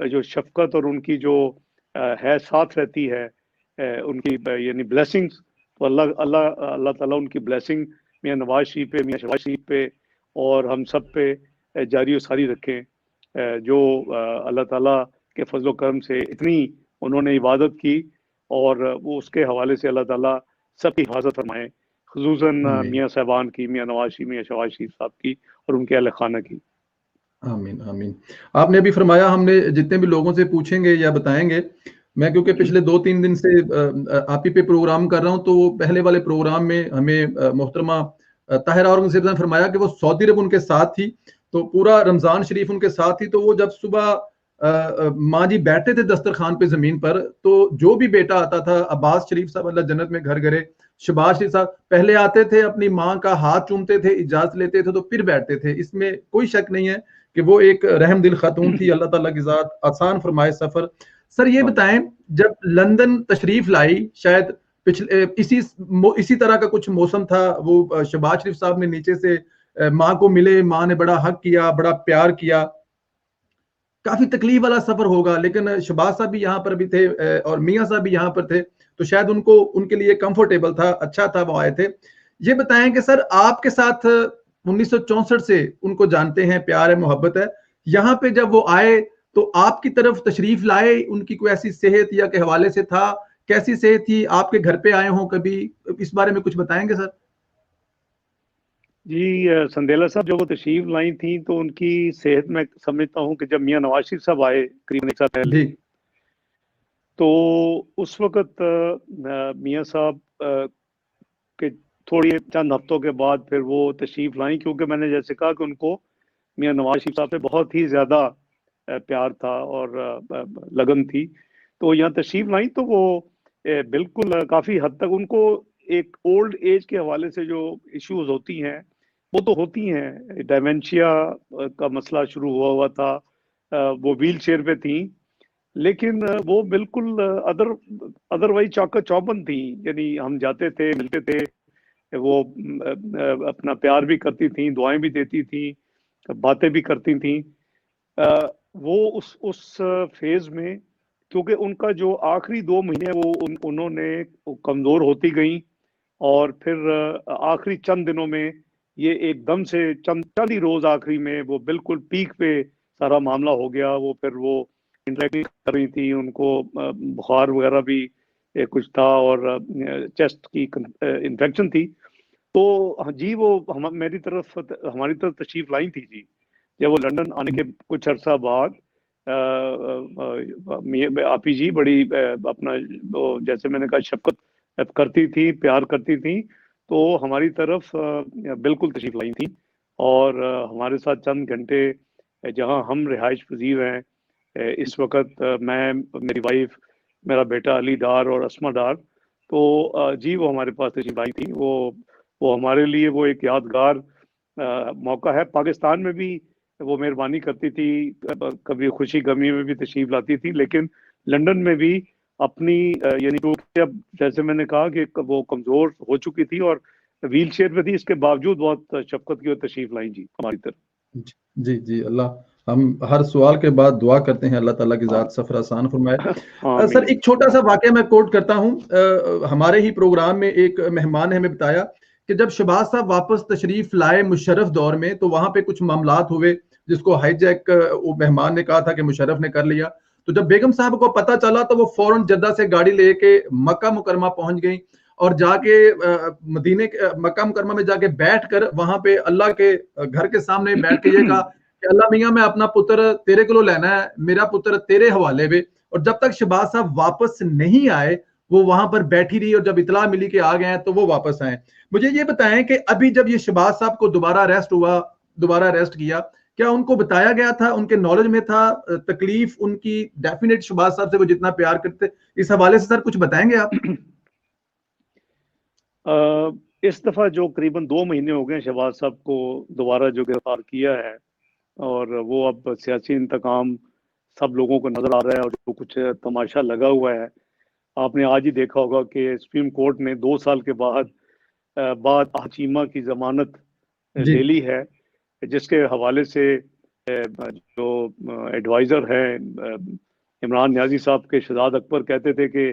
جو شفقت اور ان کی جو ہے ساتھ رہتی ہے ان کی یعنی بلیسنگز، تو اللہ تعالیٰ ان کی بلیسنگ میاں نواز شریف پہ، میاں شہباز شریف پہ اور ہم سب پہ جاری و ساری رکھیں، جو اللہ تعالیٰ کے فضل و کرم سے اتنی انہوں نے عبادت کی، اور وہ اس کے حوالے سے اللہ تعالیٰ سب کی حفاظت فرمائے، خصوصاً میاں صاحبان کی، میاں نواز شریف، میاں شہباز شریف صاحب کی اور ان کے اہل خانہ کی۔ آمین آمین۔ آپ نے ابھی فرمایا، ہم نے جتنے بھی لوگوں سے پوچھیں گے یا بتائیں گے، میں کیونکہ پچھلے 2-3 دن سے آپ ہی پہ پروگرام کر رہا ہوں، تو پہلے والے پروگرام میں ہمیں محترمہ طاہرہ اورنگزیب نے فرمایا کہ وہ سعودی عرب ان کے ساتھ تھی، تو پورا رمضان شریف ان کے ساتھ تھی، تو وہ جب صبح ماں جی بیٹھتے تھے دسترخوان پہ زمین پر، تو جو بھی بیٹا آتا تھا، عباس شریف صاحب اللہ جنت میں گھر گرے، شہباز شریف صاحب پہلے آتے تھے، اپنی ماں کا ہاتھ چومتے تھے، اجازت لیتے تھے، تو پھر بیٹھتے تھے۔ اس میں کوئی شک نہیں ہے کہ وہ ایک رحم دل خاتون تھی، اللہ تعالیٰ کی ذات آسان فرمائے سفر۔ سر یہ بتائیں، جب لندن تشریف لائی، شاید پچھلے اسی طرح کا کچھ موسم تھا، وہ شہباز شریف صاحب نے نیچے سے ماں کو ملے، ماں نے بڑا حق کیا، بڑا پیار کیا، کافی تکلیف والا سفر ہوگا، لیکن شہباز صاحب بھی یہاں پر بھی تھے اور میاں صاحب بھی یہاں پر تھے، تو شاید ان کے لیے کمفرٹیبل تھا، اچھا تھا وہ آئے تھے۔ یہ بتائیں کہ سر آپ کے ساتھ 1964 سے ان کو جانتے ہیں، پیار ہے، محبت ہے، یہاں پہ جب وہ آئے تو آپ کی طرف تشریف لائے، ان کی کوئی ایسی صحت یا کے حوالے سے تھا، کیسی صحت تھی، آپ کے گھر پہ آئے ہوں کبھی، اس بارے میں کچھ بتائیں گے سر؟ جی سندیلا صاحب، جو وہ تشریف لائی تھیں تو ان کی صحت میں سمجھتا ہوں کہ جب میاں نواز شریف صاحب آئے قریب 1 سال پہلے، جی تو اس وقت میاں صاحب کے تھوڑی چند ہفتوں کے بعد پھر وہ تشریف لائیں، کیونکہ میں نے جیسے کہا کہ ان کو میاں نواز شریف صاحب سے بہت ہی زیادہ پیار تھا اور لگن تھی، تو یہاں تشریف لائیں تو وہ بالکل کافی حد تک ان کو ایک اولڈ ایج کے حوالے سے جو ایشوز ہوتی ہیں وہ تو ہوتی ہیں، ڈائمینشیا کا مسئلہ شروع ہوا تھا، وہ ویل چیئر پہ تھیں، لیکن وہ بالکل ادروائز چاقت چوبند تھیں، یعنی ہم جاتے تھے، ملتے تھے، وہ اپنا پیار بھی کرتی تھیں، دعائیں بھی دیتی تھیں، باتیں بھی کرتی تھیں۔ وہ اس فیز میں، کیونکہ ان کا جو آخری 2 مہینے وہ انہوں نے کمزور ہوتی گئیں، اور پھر آخری چند دنوں میں یہ ایک دم سے چند ہی روز آخری میں وہ بالکل پیک پہ سارا معاملہ ہو گیا، وہ پھر وہ انٹریکٹ کر رہی تھی، ان کو بخار وغیرہ بھی کچھ تھا اور چیسٹ کی انفیکشن تھی، تو جی وہ ہماری طرف تشریف لائی تھی جی، جب وہ لندن آنے کے کچھ عرصہ بعد آپی جی بڑی اپنا جیسے میں نے کہا شفقت کرتی تھی، پیار کرتی تھی، تو ہماری طرف بالکل تشریف لائی تھی، اور ہمارے ساتھ چند گھنٹے جہاں ہم رہائش پذیر ہیں اس وقت، میں، میری وائف، میرا بیٹا علی ڈار اور اسما ڈار، تو جی وہ ہمارے پاس تشریف لائی تھی، وہ ہمارے لیے وہ ایک یادگار موقع ہے۔ پاکستان میں بھی وہ مہربانی کرتی تھی، کبھی خوشی غمی میں بھی تشریف لاتی تھی، لیکن لندن میں بھی اپنی یعنی کیونکہ اب جیسے میں نے کہا کہ وہ کمزور ہو چکی تھی اور ویل چیئر پہ تھی، اس کے باوجود بہت شفقت کی اور تشریف لائیں جی ہماری طرف۔ جی جی، اللہ، ہم ہر سوال کے بعد دعا کرتے ہیں اللہ تعالیٰ کی ذات سفر آسان فرمائے۔ سر ایک چھوٹا سا واقعہ میں کوٹ کرتا ہوں، ہمارے ہی پروگرام میں ایک مہمان نے ہمیں بتایا کہ جب شہباز صاحب واپس تشریف لائے مشرف دور میں، تو وہاں پہ کچھ معاملات ہوئے جس کو ہائی جیک مہمان نے کہا تھا کہ مشرف نے کر لیا، تو جب بیگم صاحب کو پتہ چلا تو وہ فوراً جدہ سے گاڑی لے کے مکہ مکرمہ پہنچ گئیں، اور جا کے مکہ مکرمہ میں جا کے بیٹھ کر وہاں پہ اللہ کے گھر کے سامنے بیٹھ کے یہ کہا کہ اللہ میاں میں اپنا پتر تیرے کو لینا ہے، میرا پتر تیرے حوالے میں، اور جب تک شہباز صاحب واپس نہیں آئے وہ وہاں پر بیٹھی رہی، اور جب اطلاع ملی کہ آ گئے ہیں تو وہ واپس آئے۔ مجھے یہ بتائیں کہ ابھی جب یہ شہباز صاحب کو دوبارہ اریسٹ کیا، کیا ان کو بتایا گیا تھا، ان کے نالج میں تھا، تکلیف ان کی ڈیفینیٹ شہباز صاحب سے وہ جتنا پیار کرتے، اس حوالے سے سر کچھ بتائیں گے آپ؟ اس دفعہ جو قریباً 2 مہینے ہو گئے شہباز صاحب کو دوبارہ جو گرفتار کیا ہے، اور وہ اب سیاسی انتقام سب لوگوں کو نظر آ رہا ہے، اور جو کچھ تماشا لگا ہوا ہے، آپ نے آج ہی دیکھا ہوگا کہ سپریم کورٹ نے 2 سال کے بعد چیمہ کی ضمانت لے لی ہے، جس کے حوالے سے جو ایڈوائزر ہیں عمران نیازی صاحب کے، شہزاد اکبر کہتے تھے کہ